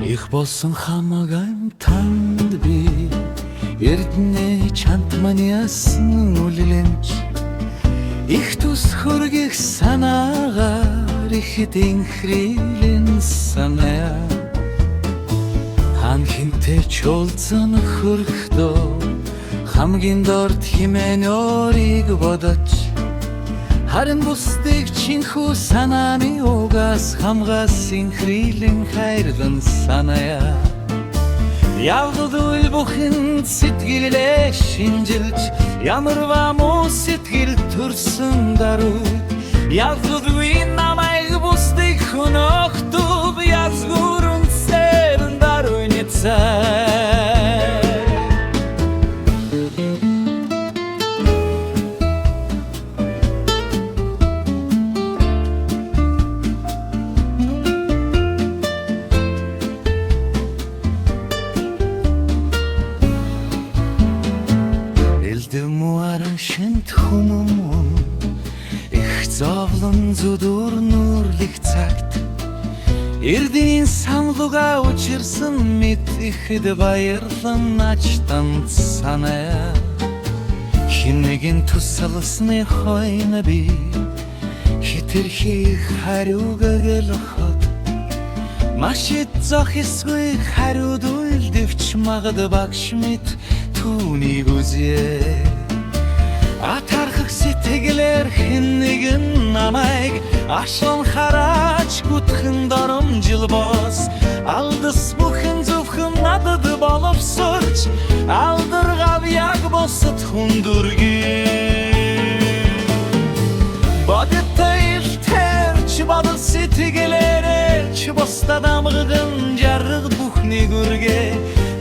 Их болсон хамаагүй танд би эрдэнэ чант маниасан үлэлэмж их тус хөргих санаагаар ихэд инхрилэн санаа хан хинтээ чуулзан хөрхдөө хамгийн дорд химэн өөрийг бодож харин бусдыг чинхүү санааны угаас хамгаас инхрилэн хайрлан саная явдал бүхэн сэтгэлээ шинжилж ямарваа муу сэтгэл төрсөн даруй явдалгүй намайг бусдыг хөнөхдөв язгуурын сэрэн даруй нэцээ Муаран шинт хүмүүн их зовлон зүдүр нүрлэх цагт эрдэнийн самлуга учирсан мэд ихэд баярлан ачтан санаа хинэгэн тусалсны хойно би хитрхи хариуга гэлхот машид зохисгүй хариуд үлдэвч магад багш мэд түүнийг үзье атархах сэтгэлээр хэн нэгэн намайг ашон харач гүтхэн доромжил бос алдас бүхэн зөвхөн надад боловсорч алдаргав яг босот хүндүргий бодтой илтерч бодол сэтгэлээрч бостад амгын жаргад бүхнийг үргэ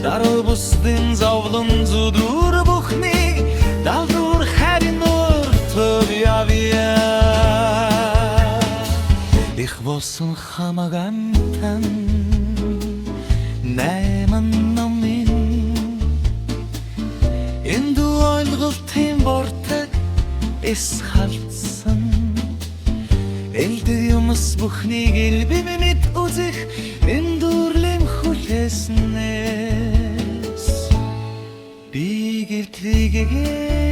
даруй бусдын зовлон зүдүр бүхнийг далдуур харин өртөв явъя их болсон хамагантан найман номин энду ойлголтын бортог эс халтсан элдэ юмс бүхнийг элбимэд үзэх эндүрлэм хүлээснээс би гэртлигээ